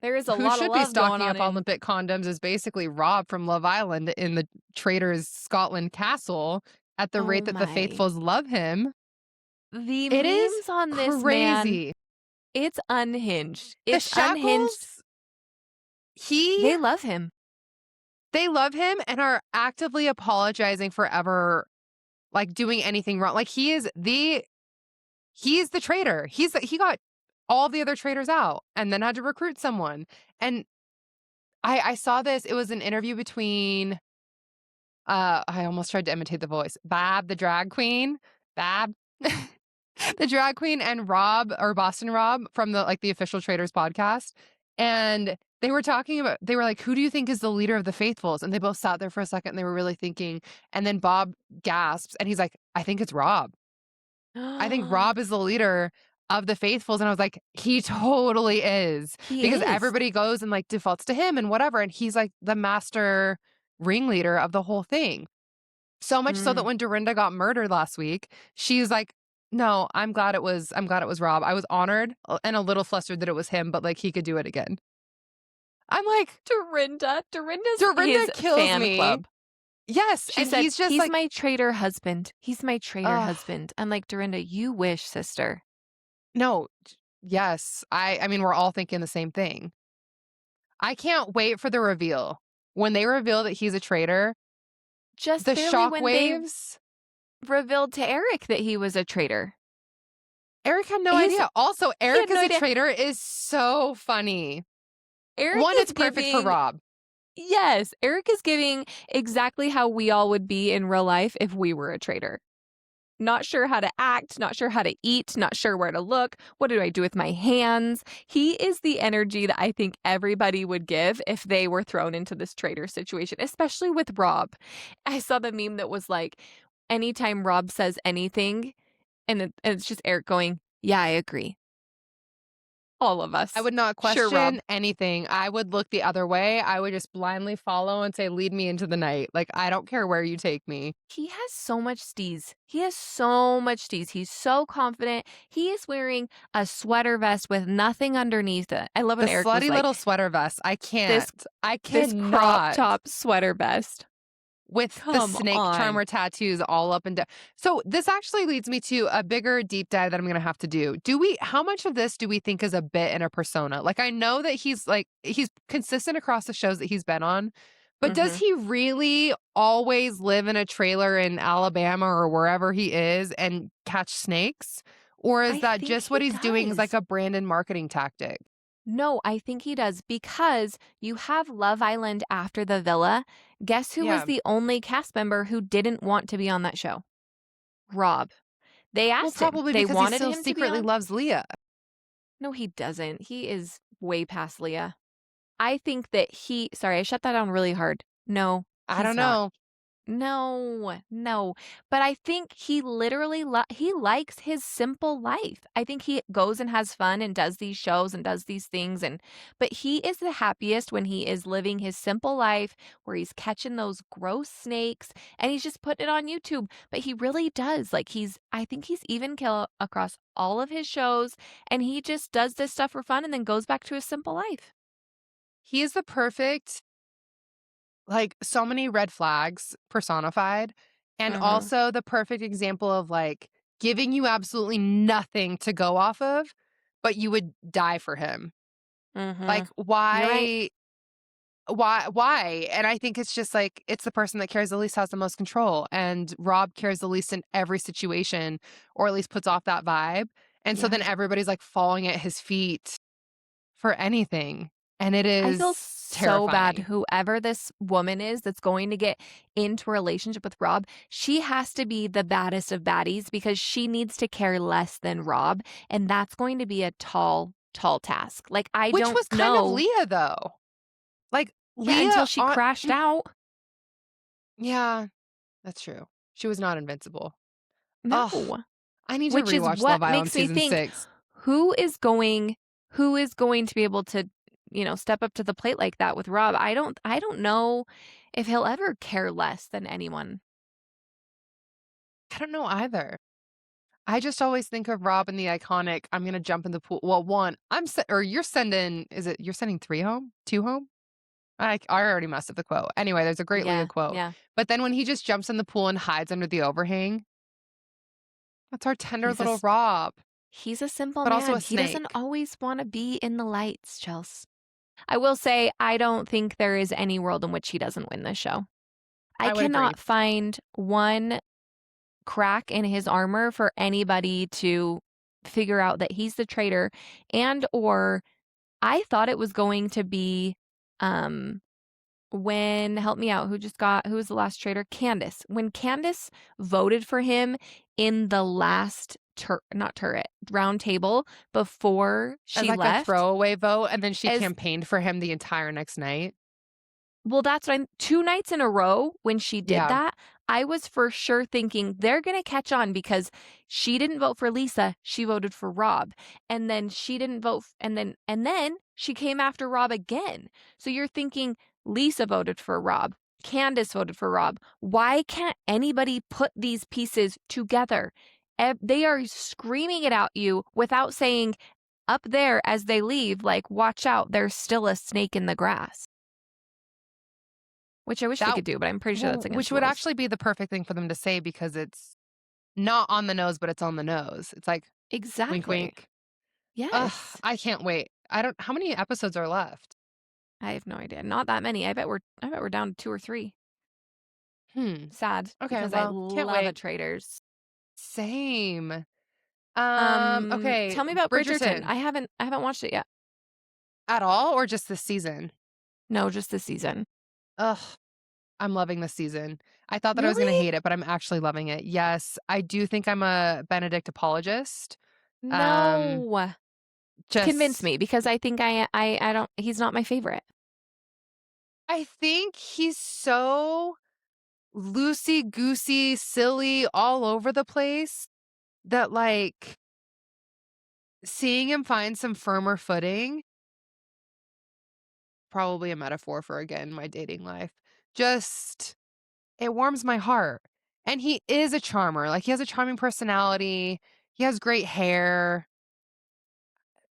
there is a Who lot of should be love going stocking on up on Olympic condoms is basically Rob from Love Island in the Traitors Scotland castle at the oh rate that the my. faithfuls love him. The It is memes on this man, crazy. it's unhinged. The It's unhinged. Shackles, he They love him. they love him and are actively apologizing for ever like doing anything wrong. Like he's the traitor. He got all the other traitors out and then had to recruit someone. And I saw this. It was an interview between I almost tried to imitate the voice. Bab, the drag queen. Bab. The drag queen and Rob or Boston Rob from the official Traders podcast. And they were like, who do you think is the leader of the faithfuls? And they both sat there for a second and they were really thinking. And then Bob gasps and he's like, I think it's Rob. I think Rob is the leader of the faithfuls. And I was like, he totally is. He Because is. everybody goes and like defaults to him and whatever. And he's like the master ringleader of the whole thing. So much so that Mm. when Dorinda got murdered last week, she's like, no, I'm glad it was Rob. I was honored and a little flustered that it was him, but like he could do it again. I'm like, Dorinda's Dorinda his kills fan me. club. Yes, She and said, he's just "He's like, my traitor husband. He's my traitor ugh, husband." I'm like, "Dorinda, you wish, sister." no, yes, I mean, we're all thinking the same thing. I can't wait for the reveal. When they reveal that he's a traitor, Just the barely when they shockwaves. revealed to Eric that he was a traitor. Eric had no His idea. Also, He had Eric no as a idea. traitor is so funny. Eric One, is it's perfect for giving Rob. Yes, Eric is giving exactly how we all would be in real life if we were a traitor. Not sure how to act, not sure how to eat, not sure where to look. What do I do with my hands? He is the energy that I think everybody would give if they were thrown into this traitor situation, especially with Rob. I saw the meme that was like, anytime Rob says anything, and it's just Eric going, "Yeah, I agree." All of I us. would not Sure, Rob. question anything. I would look the other way. I would just blindly follow and say, "Lead me into the night." Like, I don't care where you take me. He has so much steez. He has so much steez. He's so confident. He is wearing a sweater vest with nothing underneath it. I love The when Eric was slutty like, little sweater vest. I this can't. I this crop cannot. top sweater vest. With the Come snake on. charmer tattoos all up and down. So this actually leads me to a bigger deep dive that I'm gonna have to do. How much of this do we think is a bit and a persona? Like, I know that he's consistent across the shows that he's been on, but does Mhm. he really always live in a trailer in Alabama or wherever he is and catch snakes? Or is I that think just he what he's doing as like does. a brand and marketing tactic? No, I think he does because you have Love Island after the villa. Guess who was Yeah. the only cast member who didn't want to be on that show? Rob. They Well, asked him. probably They because he wanted still him to be secretly on. loves Leah. No, he doesn't. He is way past Leah. I think that sorry, I shut that down really hard. No, I don't he's not. know. No, no. But I think he literally he likes his simple life. I think he goes and has fun and does these shows and does these things but he is the happiest when he is living his simple life where he's catching those gross snakes and he's just putting it on YouTube. But he really does. Like I think he's even kill across all of his shows and he just does this stuff for fun and then goes back to his simple life. He is the perfect, like, so many red flags personified, and Mhm. also the perfect example of, like, giving you absolutely nothing to go off of, but you would die for him. Like, Mhm. You're right. why? And I think it's just, like, it's the person that cares the least has the most control, and Rob cares the least in every situation, or at least puts off that vibe, and so Yeah. then everybody's, like, falling at his feet for anything, and it I feel is so bad terrifying. whoever this woman is that's going to get into a relationship with Rob, she has to be the baddest of baddies because she needs to care less than Rob, and that's going to be a tall, tall task. Like, I Which don't was kind of know. Leah, though. Like, Yeah, until Leah she on crashed out. yeah, that's true. She was not invincible. Ugh, No. I need to Which is rewatch Love what Island makes me season think, 6. who is going who is going to be able to, step up to the plate like that with Rob? I don't know if he'll ever care less than anyone. I don't know either. I just always think of Rob and the iconic, "I'm gonna jump in the pool." Well, 1, or you're sending you're sending 3 home? 2 home? I already messed up the quote. Anyway, there's a great Leah Yeah, quote. yeah. But then when he just jumps in the pool and hides under the overhang, that's our tender He's a little s Rob, he's a simple but also man. a He doesn't snake. always wanna be in the lights, Chels. I will say, I don't think there is any world in which he doesn't win this show. I I would agree. cannot find one crack in his armor for anybody to figure out that he's the traitor and or I thought it was going to be, um, when help me out, who was the last traitor? Candace. When Candace voted for him in the last not turret, round table before As, she like, a left, throwaway vote, and then she as campaigned for him the entire next night. well, that's what I'm 2 nights in a row when she did Yeah. that, I was for sure thinking they're gonna catch on because she didn't vote for Lisa, she voted for Rob, and then she didn't vote f and then she came after Rob again. So you're thinking Lisa voted for Rob, Candace voted for Rob. Why can't anybody put these pieces together? They are screaming it at you without saying up there as they leave, like, "Watch out, there's still a snake in the grass." which I wish they That could do, but I'm pretty sure that's against which the would rules. actually be the perfect thing for them to say because it's not on the nose, but it's on the nose. It's like, wink, Exactly. wink. Ugh, Yes. I can't wait. I don't how many episodes are left? I have no idea. Not that many. I bet we're down to 2 or 3. Hmm. Sad Okay, because I well, can't love a wait. Traitors. Same. Tell Okay, me about Bridgerton. Bridgerton. I haven't watched it yet. At all or just this season? No, just this season. Ugh, I'm loving this season. I thought that I was gonna Really? hate it, but I'm actually loving it. Yes, I do think I'm a Benedict apologist. Um, No. Convince just me because I think I don't he's not my favorite. I think he's so loosey goosey, silly, all over the place that like seeing him find some firmer footing, probably a metaphor for again my dating life. Just it warms my heart. And he is a charmer. Like he has a charming personality. He has great hair,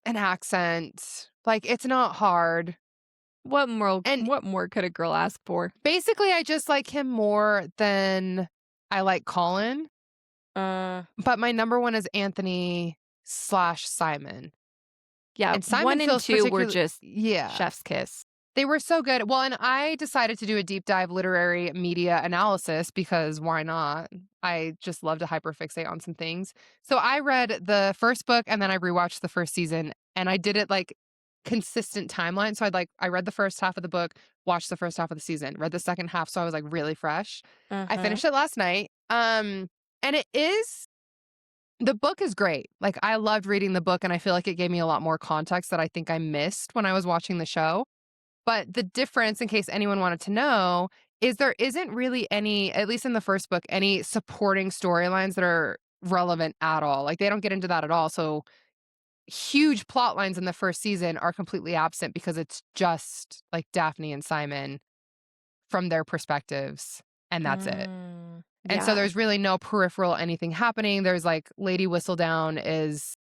an accent. Like it's not hard. And What more could a girl ask for? basically I just like him more than I like Colin. Uh, But my number one is Anthony slash Simon. yeah, And 1 Simon and feels 2 were particularly just yeah. chef's kiss. They were so good. Well, and I decided to do a deep dive literary media analysis because why not? I just love to hyperfixate on some things. So I read the first book and then I rewatched the first season and I did it like consistent timeline. So I read the first half of the book, watched the first half of the season, read the second half, so I was like really fresh. I Uh-huh. finished it last night. And it is the book is great. Like I loved reading the book and I feel like it gave me a lot more context that I think I missed when I was watching the show. But the difference, in case anyone wanted to know, is there isn't really any, at least in the first book, any supporting storylines that are relevant at all. Like they don't get into that at all. So huge plot lines in the first season are completely absent because it's just like Daphne and Simon from their perspectives, and that's it. And so Yeah. there's really no peripheral anything happening. There's like Lady Whistledown is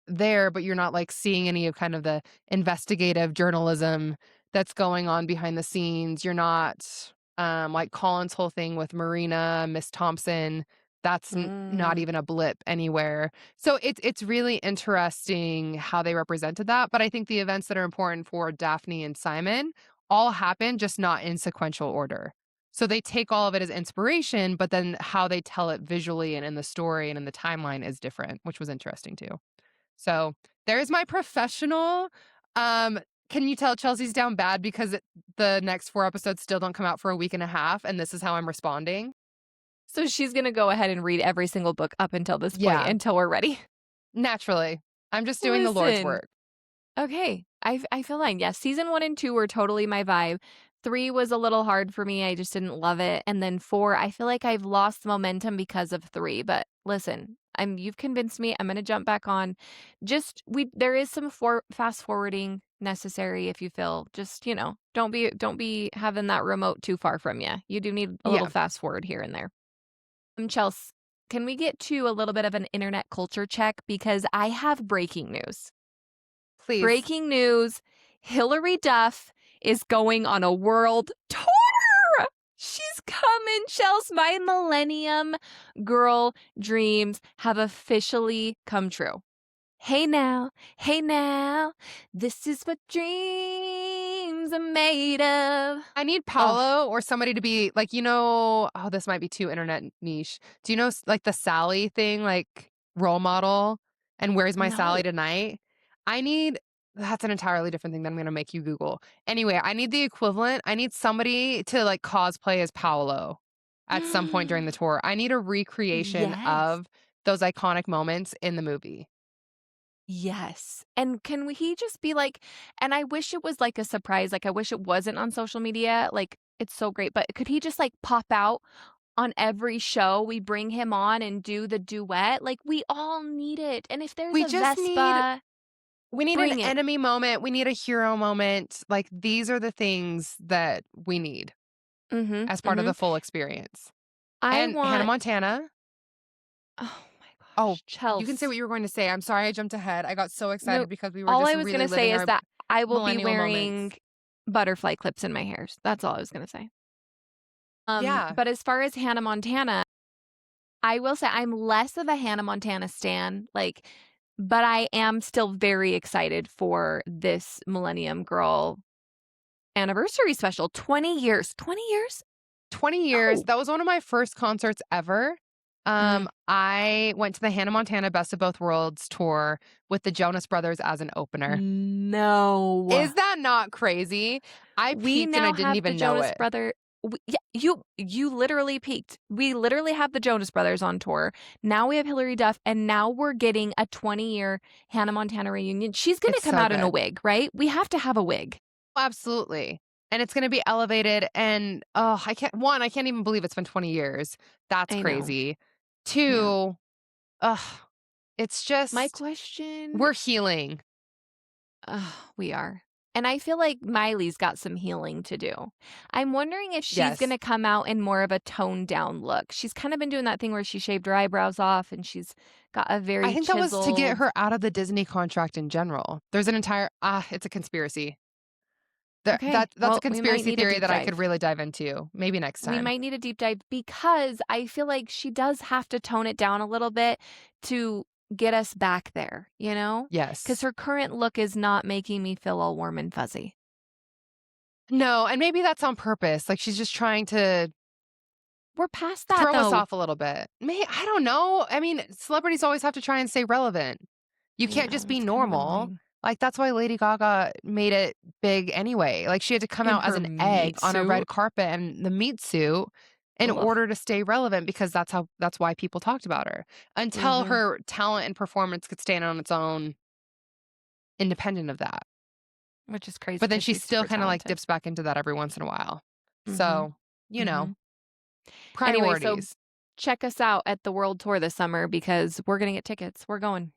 there, but you're not like seeing any of kind of the investigative journalism that's going on behind the scenes. You're not like Colin's whole thing with Marina, Miss Thompson. That's not Mm. even a blip anywhere. So it's really interesting how they represented that. But I think the events that are important for Daphne and Simon all happen, just not in sequential order. So they take all of it as inspiration, but then how they tell it visually and in the story and in the timeline is different, which was interesting too. So there's my professional. Um, can you tell Chelsea's down bad because the next 4 episodes still don't come out for a week and a half, and this is how I'm responding? So she's gonna go ahead and read every single book up until this point, Yeah, until we're ready. naturally. I'm just doing the Lord's Listen. work. Okay, I feel like, yeah, season 1 and 2 were totally my vibe. 3 was a little hard for me, I just didn't love it, and then 4, I feel like I've lost momentum because of 3, but listen, you've convinced me, I'm gonna jump back on. Just there is some fast forwarding necessary if you feel just, don't be having that remote too far from you. You do need a little Yeah, fast forward here and there. Chelsea, can we get to a little bit of an internet culture check because I have breaking news. please. Breaking news, Hilary Duff is going on a world tour. She's coming, Chels. My millennium girl dreams have officially come true. Hey now, this is what dreams are made of. I need Oh, Paolo or somebody to be like, oh, this might be too internet niche. Do you know like the Sally thing, like role model and where's my Sally no. tonight? I need that's an entirely different thing that I'm gonna make you Google. Anyway, I need the equivalent. I need somebody to like cosplay as Paolo at some point during the tour. I need a recreation Yes. of those iconic moments in the movie. Yes. And he just be like, and I wish it was like a surprise. Like, I wish it wasn't on social media. Like, it's so great. But could he just like pop out on every show? We bring him on and do the duet. Like, we all need it. And if there's We a just need Vespa, we need an bring it. enemy moment. We need a hero moment. Like these are the things that we need as part of Mm-hmm. the full experience. I And Hannah want, Montana. oh my Oh, gosh, you can say Chels. what you were going to say. I'm sorry I jumped ahead. I got so No, excited because we were all just I was going really to say living is our that I will be millennial moments. wearing butterfly clips in my hairs. That's all I was going to say. Yeah. But as far as Hannah Montana, I will say I'm less of a Hannah Montana stan, like, but I am still very excited for this Millennium Girl anniversary special. 20 years. 20 years? 20 years. Oh. That was one of my first concerts ever. Mm. I went to the Hannah Montana Best of Both Worlds tour with the Jonas Brothers as an opener. No. Is that not crazy? I We peaked and I now didn't have the even know Jonas it. Brother yeah, you literally peaked. We literally have the Jonas Brothers on tour. Now we have Hilary Duff, and now we're getting a 20-year Hannah Montana reunion. She's gonna It's come so out in a good. wig, right? We have to have a wig. Absolutely. And it's gonna be elevated and, oh, I can't even believe it's been 20 years. That's I know. crazy. Yeah. 2, ugh, it's My just question we're healing. we are. And I feel like Miley's got some healing to do. I'm wondering if she's Yes. gonna come out in more of a toned down look. She's kind of been doing that thing where she shaved her eyebrows off and she's got a I very think that was to get chiseled. her out of the Disney contract in general. There's an entire it's a conspiracy. Okay, That's a well, we might conspiracy need a theory deep that I could dive. really dive into, maybe next We time. might need a deep dive because I feel like she does have to tone it down a little bit to get us back there, you know? Because Yes. her current look is not making me feel all warm and fuzzy. No, and maybe that's on purpose, like, she's just trying to We're past that throw us though. off a little bit. I don't know. I mean, celebrities always have to try and stay relevant. You I can't just know, be it's kind of normal. annoying. Like, that's why Lady Gaga made it big anyway. Like, she had to come In out as her an egg meat on a suit. red carpet and the meat suit in Ugh. order to stay relevant because that's why people talked about her. Until Mhm. her talent and performance could stand on its own independent of that. Which is crazy But then because she she's still super kinda, like, talented. dips back into that every once in a while. Mhm. So, you know, Mhm. Anyway, so priorities. check us out at the world tour this summer because we're gonna get tickets. We're going.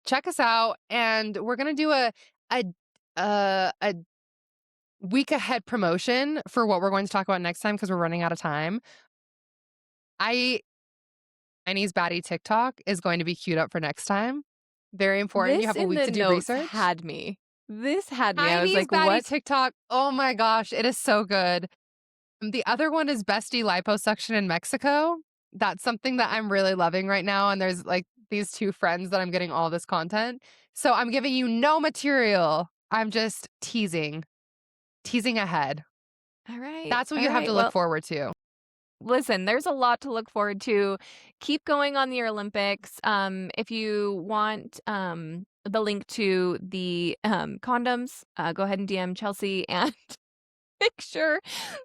Check us out, and we're gonna do a a week ahead promotion for what we're going to talk about next time because 'cause we're running out of time. I Chinese baddie TikTok is going to be queued up for next time. Very important. You This have a in week the to do notes research. had me. This had me. I was Chinese like, baddie "What?" TikTok, oh my gosh, it is so good. The other one is bestie liposuction in Mexico. That's something that I'm really loving right now, and there's, like, these 2 friends that I'm getting all this content. So I'm giving you no material. I'm just teasing ahead. All right. That's what All you have right. to look Well, forward to. listen, there's a lot to look forward to. Keep going on the Olympics. If you want the link to the condoms, go ahead and DM Chelsea and make sure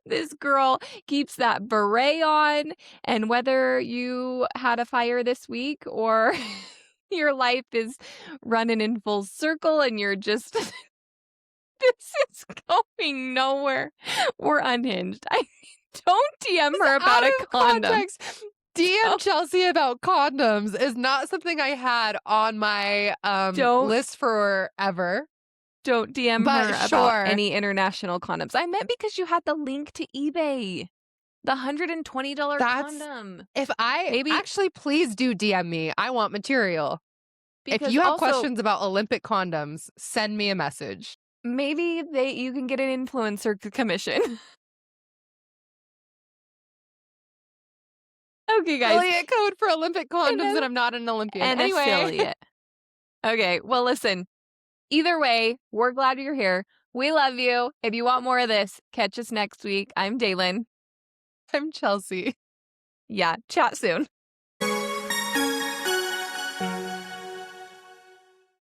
this girl keeps that beret on. And whether you had a fire this week or your life is running in full circle and you're just this is going nowhere. We're unhinged. I don't DM It's her out about a of condom. context. DM Don't Chelsea about condoms is not something I had on my, don't list forever, don't DM her but about sure. any international condoms. I meant because you had the link to eBay. The $120 That's condom. if I Maybe actually, please do DM me. I want material. If because you have also questions about Olympic condoms, send me a message. maybe you can get an influencer commission. Okay, guys. Affiliate code for Olympic And condoms, a and I'm not an Olympian. and Anyway, affiliate. Okay, well, listen. Either way, we're glad you're here. We love you. If you want more of this, catch us next week. I'm Daylin. I'm Chelsea. Yeah, chat soon.